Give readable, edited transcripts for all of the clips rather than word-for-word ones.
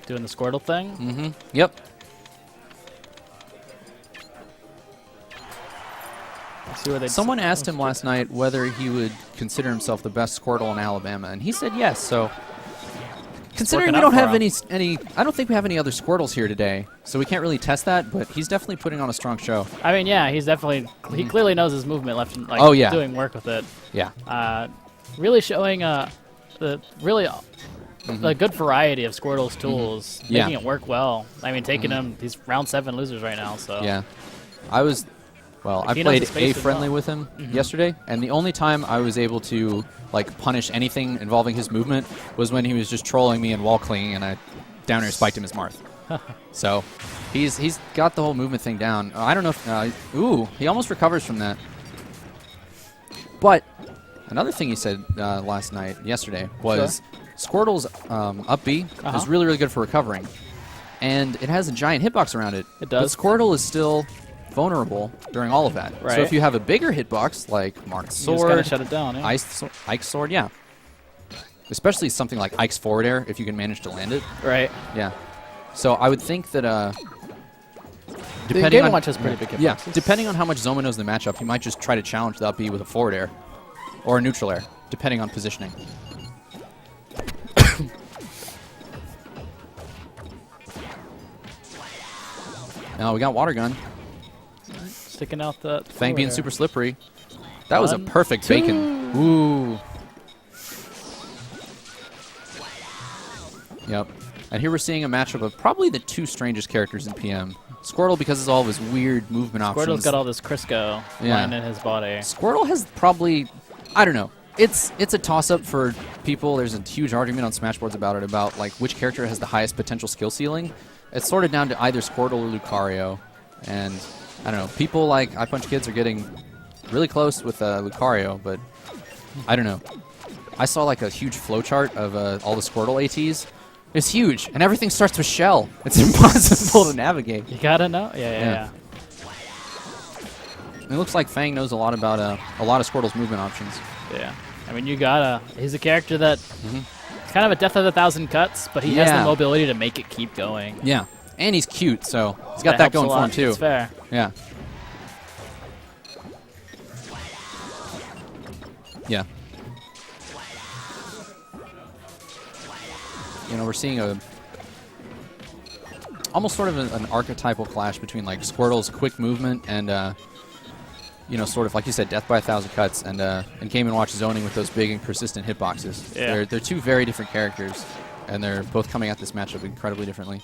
Doing the Squirtle thing. Mm-hmm. Yep. Let's see what Someone asked him last night whether he would consider himself the best Squirtle in Alabama, and he said yes. So, considering we don't have any, I don't think we have any other Squirtles here today, so we can't really test that. But he's definitely putting on a strong show. I mean, yeah, he's definitely. He clearly knows his movement left and doing work with it. Yeah. Really showing a good variety of Squirtle's tools, making it work well. I mean, taking him. He's round 7 losers right now. So yeah, I played A friendly with him yesterday, and the only time I was able to punish anything involving his movement was when he was just trolling me and wall clinging, and I down air spiked him as Marth. So he's got the whole movement thing down. I don't know if ooh, he almost recovers from that. But another thing he said yesterday was Squirtle's up B is really, really good for recovering, and it has a giant hitbox around it. It does. But Squirtle is still vulnerable during all of that. Right. So if you have a bigger hitbox like Marth's sword, you just gotta shut it down. Yeah. Ike's sword, yeah. Especially something like Ike's forward air, if you can manage to land it. Right. Yeah. So I would think that Game & Watch has pretty big hitboxes. Yeah. Depending on how much Zoma knows the matchup, he might just try to challenge the up B with a forward air or a neutral air, depending on positioning. Now we got water gun. Sticking out the Fang being super slippery. That was a perfect bacon. Ooh. Yep. And here we're seeing a matchup of probably the 2 strangest characters in PM. Squirtle, because of all of his weird movement options. Squirtle's got all this Crisco lying in his body. Squirtle has probably, I don't know. It's a toss-up for people. There's a huge argument on Smashboards about it, about which character has the highest potential skill ceiling. It's sort of down to either Squirtle or Lucario. And I don't know. People like iPunch Kids are getting really close with Lucario, but I don't know. I saw a huge flowchart of all the Squirtle ATs. It's huge, and everything starts with Shell. It's impossible to navigate. You gotta know. Yeah. It looks like Fang knows a lot about a lot of Squirtle's movement options. Yeah. I mean, you gotta. He's a character that it's kind of a death of 1,000 cuts, but he has the mobility to make it keep going. Yeah. And he's cute, so he's got that going for him, too. It's fair. Yeah. Yeah. You know, we're seeing almost sort of an archetypal clash between Squirtle's quick movement and sort of like you said, death by 1,000 cuts, and Game & Watch zoning with those big and persistent hitboxes. Yeah. They're 2 very different characters, and they're both coming at this matchup incredibly differently.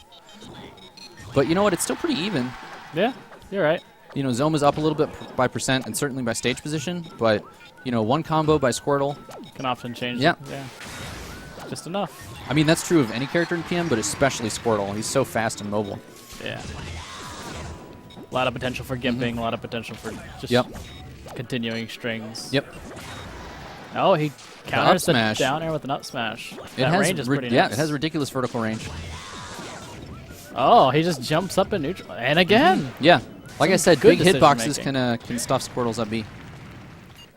But you know what? It's still pretty even. Yeah, you're right. You know, Zoma's up a little bit by percent and certainly by stage position, but, one combo by Squirtle can often change. Yeah. Just enough. I mean, that's true of any character in PM, but especially Squirtle. He's so fast and mobile. Yeah. A lot of potential for gimping, a lot of potential for just continuing strings. Yep. Oh, he counters the smash. down air with an up smash. That range is pretty nice. Yeah, it has ridiculous vertical range. Oh, he just jumps up in neutral. And again. Yeah. Like I said, big hitboxes can stuff Squirtle's up B.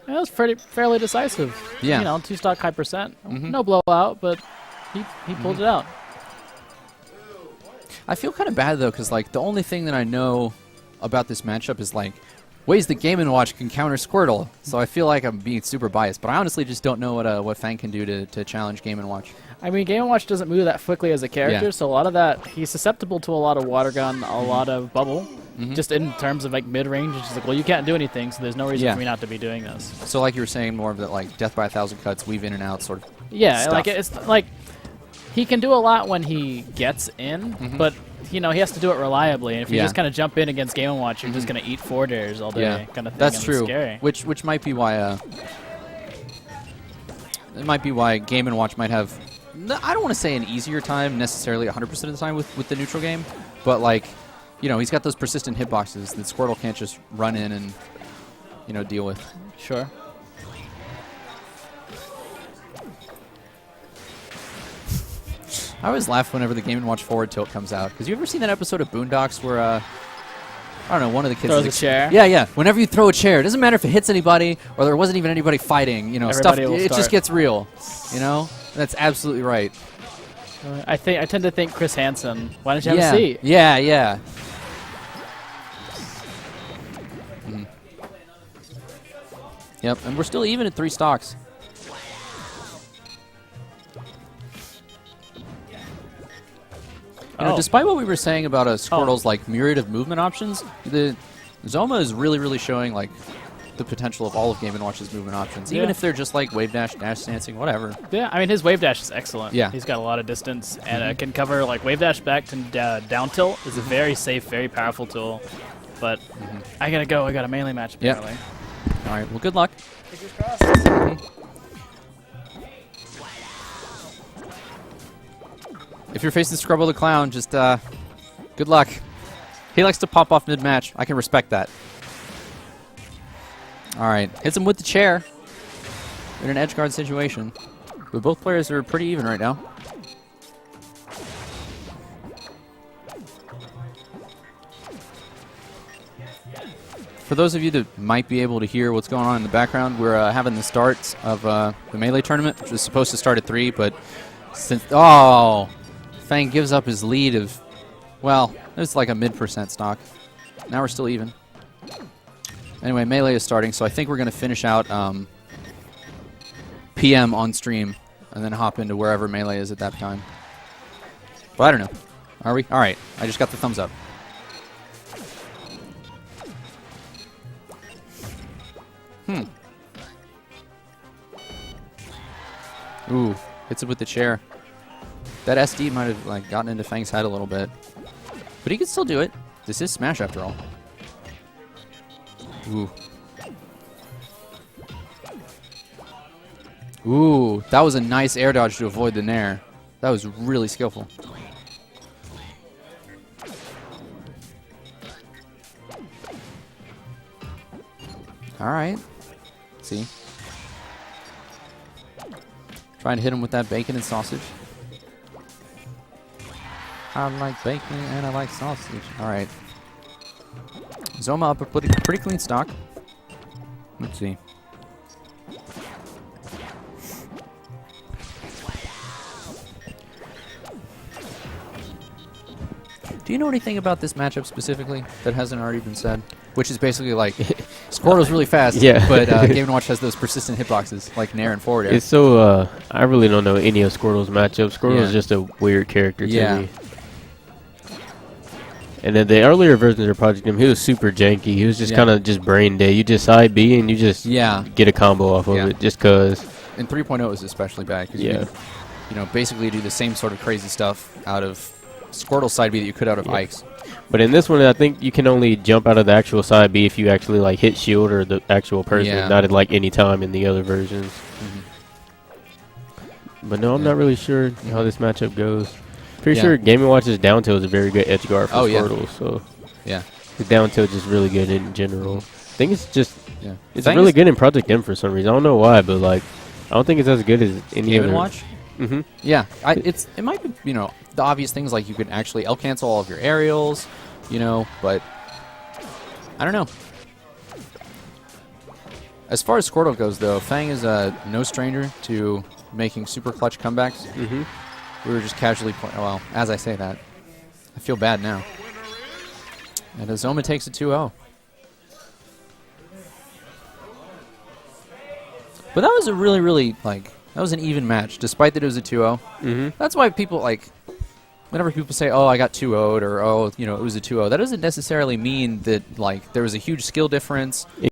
Yeah, that was fairly decisive. Yeah. 2-stock high percent. No blowout, but he pulled it out. I feel kind of bad, though, because, the only thing that I know about this matchup is, ways that Game & Watch can counter Squirtle. So I feel like I'm being super biased. But I honestly just don't know what Fang can do to challenge Game & Watch. I mean, Game & Watch doesn't move that quickly as a character, so a lot of that, he's susceptible to a lot of water gun, a lot of bubble. Just in terms of mid-range, it's just well, you can't do anything, so there's no reason for me not to be doing this. So like you were saying, more of that death by 1,000 cuts, weave in and out sort of stuff. It's he can do a lot when he gets in, but he has to do it reliably. And if you just kind of jump in against Game & Watch, you're just going to eat forward airs all day, kind of thing. That's true. Scary. Which might be why Game & Watch might have. I don't want to say an easier time necessarily 100% of the time with the neutral game, but he's got those persistent hitboxes that Squirtle can't just run in and deal with. Sure. I always laugh whenever the Game & Watch forward tilt comes out. Because you ever seen that episode of Boondocks where, I don't know, one of the kids throws a chair? Yeah. Whenever you throw a chair, it doesn't matter if it hits anybody or there wasn't even anybody fighting. Stuff. It just gets real. That's absolutely right. I tend to think Chris Hansen. Why don't you have a seat? Yeah, yeah. Yep, and we're still even at 3 stocks. You know, despite what we were saying about Squirtle's like myriad of movement options, the Zoma is really showing like the potential of all of Game & Watch's movement options, even if they're just like wave dash, dash dancing, whatever. Yeah, I mean his wave dash is excellent. Yeah, he's got a lot of distance and can cover like wave dash back to down tilt is a very safe, very powerful tool. But I gotta go. I got a melee match apparently. All right. Well, good luck. Fingers crossed. If you're facing Squirtle the Clown, just good luck. He likes to pop off mid-match. I can respect that. All right, hits him with the chair in an edge guard situation. But both players are pretty even right now. For those of you that might be able to hear what's going on in the background, we're having the starts of the Melee tournament, which was supposed to start at 3, but since... Oh! Fang gives up his lead of, well, it's like a mid% stock. Now we're still even. Anyway, Melee is starting, so I think we're going to finish out PM on stream and then hop into wherever Melee is at that time. But I don't know. Are we? All right. I just got the thumbs up. Ooh, hits it with the chair. That SD might have like gotten into Fang's head a little bit. But he can still do it. This is Smash after all. Ooh. Ooh, that was a nice air dodge to avoid the nair. That was really skillful. All right. See. Trying to hit him with that bacon and sausage. I like bacon and I like sausage. All right. Zoma up a pretty clean stock. Let's see. Do you know anything about this matchup specifically that hasn't already been said? Which is basically like, Squirtle's really fast, but Game & Watch has those persistent hitboxes, like Nair and forward air. It's so, I really don't know any of Squirtle's matchups. Squirtle is just a weird character to me. And then the earlier versions of Project M, he was super janky. He was just kind of just brain dead. You just side B and you just get a combo off of it just because. And 3.0 is especially bad because you know, basically do the same sort of crazy stuff out of Squirtle side B that you could out of Ike's. But in this one, I think you can only jump out of the actual side B if you actually like hit shield or the actual person, not at like any time in the other versions. But no, I'm not really sure how this matchup goes. Pretty sure Game & Watch's down tilt is a very good edge guard for Squirtle. So his down tilt is really good in general. I think it's just it's really good in Project M for some reason. I don't know why, but like I don't think it's as good as any other. Game & Watch. Yeah, it might be, you know, the obvious things like you could actually L cancel all of your aerials, you know, but I don't know. As far as Squirtle goes, though, Fang is no stranger to making super clutch comebacks. We were just casually playing. Well, as I say that, I feel bad now. And Zoma takes a 2-0. But that was a really, like, that was an even match, despite that it was a 2-0. That's why people, like, whenever people say, oh, I got 2-0'd, or, oh, you know, it was a 2-0, that doesn't necessarily mean that, like, there was a huge skill difference.